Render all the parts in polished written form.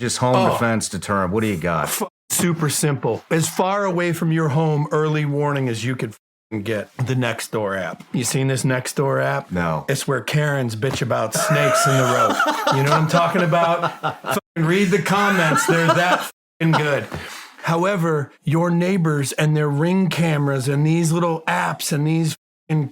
Just home defense deterrent. What do you got? Super simple. As far away from your home, early warning as you could get. The Nextdoor app. You seen this Nextdoor app? No. It's where Karens bitch about snakes in the road. You know what I'm talking about? Read the comments. They're that good. However, your neighbors and their Ring cameras and these little apps and these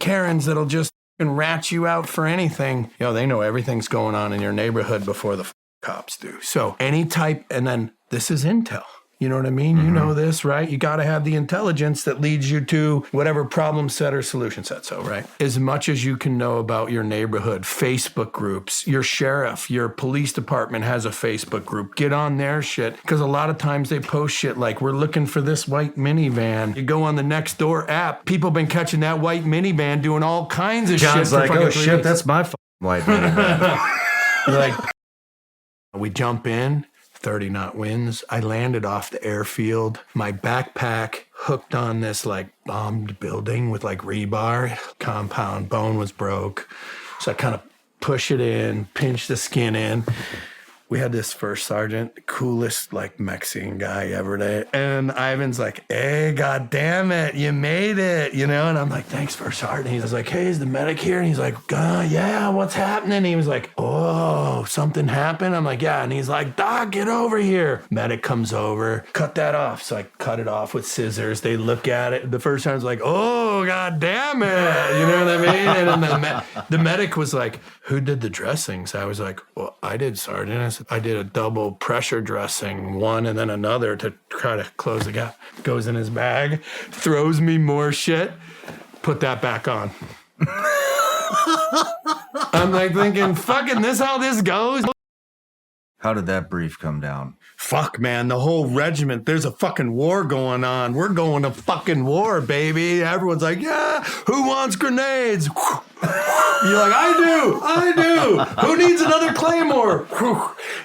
Karens that'll just rat you out for anything, they know everything's going on in your neighborhood before the cops do. So any type, and then this is intel. You know what I mean? Mm-hmm. You know this, right? You got to have the intelligence that leads you to whatever problem set or solution set. So, right? As much as you can know about your neighborhood, Facebook groups, your sheriff, your police department has a Facebook group. Get on their shit. Because a lot of times they post shit like, we're looking for this white minivan. You go on the Nextdoor app. People been catching that white minivan doing all kinds of John's shit. Like, oh shit, that's my white minivan. Like, we jump in. 30 knot winds. I landed off the airfield. My backpack hooked on this like bombed building with like rebar. Compound bone was broke. So I kind of push it in, pinch the skin in. We had this first sergeant, the coolest like Mexican guy ever there. And Ivan's like, hey, God damn it, you made it, And I'm like, thanks, First Sergeant. He's like, hey, is the medic here? And he's like, yeah, what's happening? And he was like, oh, something happened? I'm like, yeah. And he's like, Doc, get over here. Medic comes over, cut that off. So I cut it off with scissors. They look at it. The first sergeant's like, oh, God damn it. You know what I mean? And then the medic was like, who did the dressings? I was like, well, I did, Sergeant. I did a double pressure dressing, one and then another to try to close the gap. Goes in his bag, throws me more shit, put that back on. I'm like thinking, fucking this how this goes? How did that brief come down? Fuck, man, the whole regiment, there's a fucking war going on. We're going to fucking war, baby. Everyone's like, yeah, who wants grenades? You're like, I do. Who needs another claymore?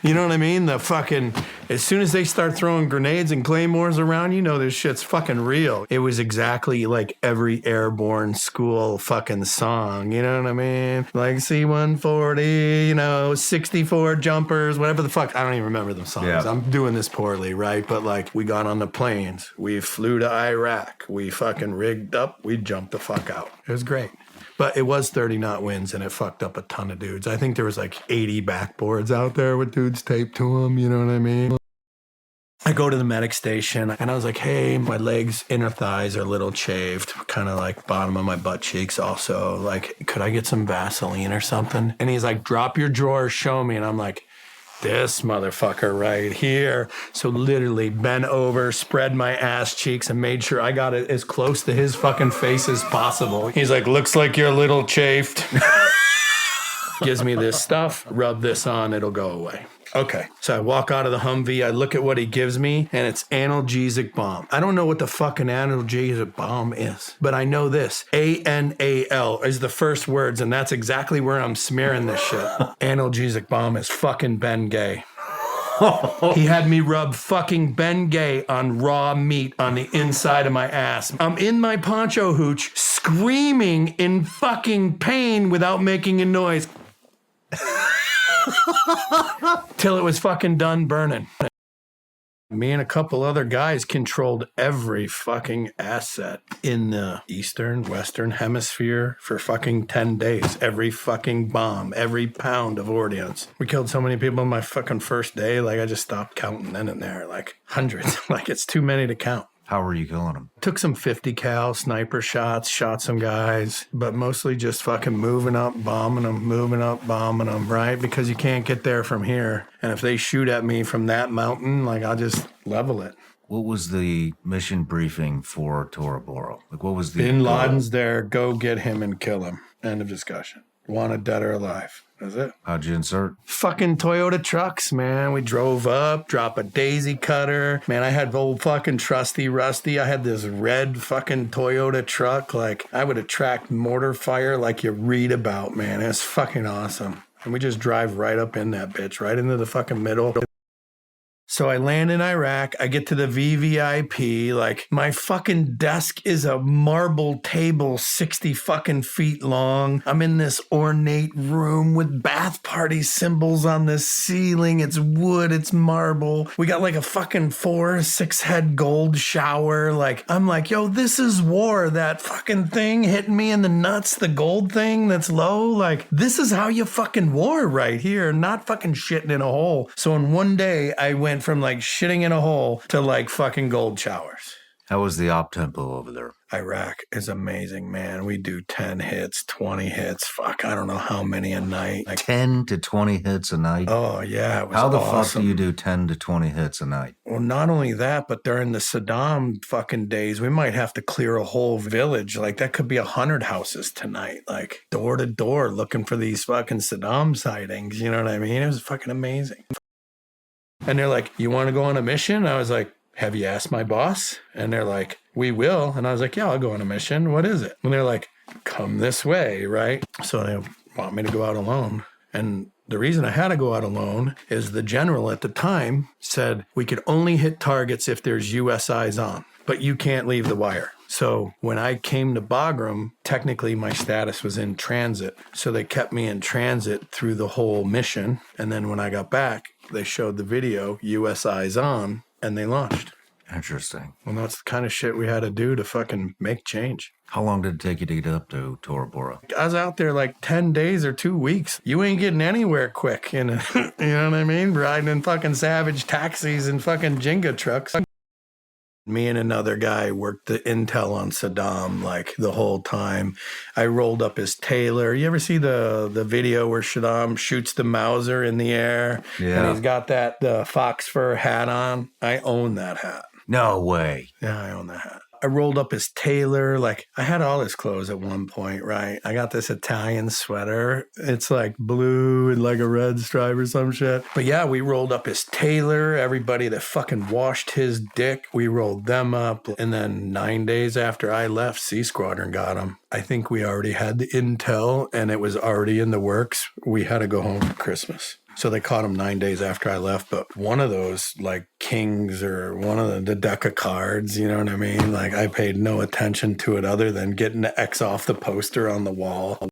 You know what I mean? The fucking, as soon as they start throwing grenades and claymores around, this shit's fucking real. It was exactly like every airborne school fucking song. You know what I mean? Like C-140, 64 jumpers, whatever the fuck. I don't even remember the songs. Yeah. I'm doing this poorly, right? But like, we got on the planes. We flew to Iraq. We fucking rigged up. We jumped the fuck out. It was great. But it was 30 knot winds and it fucked up a ton of dudes. I think there was like 80 backboards out there with dudes taped to them. You know what I mean? I go to the medic station and I was like, hey, my legs, inner thighs are a little shaved, kind of like bottom of my butt cheeks also. Like, could I get some Vaseline or something? And he's like, drop your drawers, show me. And I'm like, this motherfucker right here. So literally bent over, spread my ass cheeks and made sure I got it as close to his fucking face as possible. He's like, looks like you're a little chafed. Gives me this stuff, rub this on, it'll go away. Okay, so I walk out of the Humvee, I look at what he gives me, and it's analgesic balm. I don't know what the fucking analgesic balm is, but I know this. A-N-A-L is the first words, and that's exactly where I'm smearing this shit. Analgesic balm is fucking Bengay. He had me rub fucking Bengay on raw meat on the inside of my ass. I'm in my poncho hooch, screaming in fucking pain without making a noise. Till it was fucking done burning. Me and a couple other guys controlled every fucking asset in the Eastern, Western Hemisphere for fucking 10 days. Every fucking bomb, every pound of ordnance. We killed so many people on my fucking first day, like I just stopped counting then and there, like hundreds. Like it's too many to count. How were you killing them? Took some 50 cal sniper shots, shot some guys, but mostly just fucking moving up, bombing them, right? Because you can't get there from here. And if they shoot at me from that mountain, like I'll just level it. What was the mission briefing for Tora Bora? Like what was the Bin Laden's there, go get him and kill him. End of discussion. Wanted dead or alive. That's it. How'd you insert? Fucking Toyota trucks, man. We drove up, drop a daisy cutter. Man, I had old fucking trusty Rusty. I had this red fucking Toyota truck. Like, I would attract mortar fire like you read about, man. It's fucking awesome. And we just drive right up in that bitch, right into the fucking middle. So I land in Iraq. I get to the VVIP. Like, my fucking desk is a marble table 60 fucking feet long. I'm in this ornate room with bath party symbols on the ceiling. It's wood, it's marble. We got like a fucking 4-6 head gold shower. Like, I'm like, yo, this is war. That fucking thing hitting me in the nuts, the gold thing that's low. Like, this is how you fucking war right here, not fucking shitting in a hole. So in one day, I went from like shitting in a hole to like fucking gold showers. How was the op tempo over there? Iraq is amazing, man. We do 10 hits, 20 hits. Fuck, I don't know how many a night. Like, 10 to 20 hits a night? oh, yeah. It was How the awesome. fuck do you do 10 to 20 hits a night? Well, not only that, but during the Saddam fucking days, we might have to clear a whole village. Like, that could be 100 houses tonight, like door to door looking for these fucking Saddam sightings. You know what I mean? It was fucking amazing. And they're like, you want to go on a mission? I was like, have you asked my boss? And they're like, we will. And I was like, yeah, I'll go on a mission. What is it? And they're like, come this way, right? So they want me to go out alone. And the reason I had to go out alone is the general at the time said we could only hit targets if there's US eyes on, but you can't leave the wire. So when I came to Bagram, technically my status was in transit. So they kept me in transit through the whole mission. And then when I got back, they showed the video, US eyes on, and they launched. Interesting. Well, that's the kind of shit we had to do to fucking make change. How long did it take you to get up to Tora Bora? I was out there like 10 days or 2 weeks. You ain't getting anywhere quick. You know what I mean? Riding in fucking Savage taxis and fucking Jenga trucks. Me and another guy worked the intel on Saddam like the whole time. I rolled up his tailor. You ever see the video where Saddam shoots the Mauser in the air? Yeah. And he's got the fox fur hat on? I own that hat. No way. Yeah, I own that hat. I rolled up his tailor. Like, I had all his clothes at one point, right? I got this Italian sweater. It's like blue and like a red stripe or some shit. But yeah, we rolled up his tailor. Everybody that fucking washed his dick, we rolled them up. And then 9 days after I left, C Squadron got him. I think we already had the intel and it was already in the works. We had to go home for Christmas. So they caught him 9 days after I left. But one of those, like kings or one of the deck of cards, you know what I mean? Like, I paid no attention to it other than getting the X off the poster on the wall.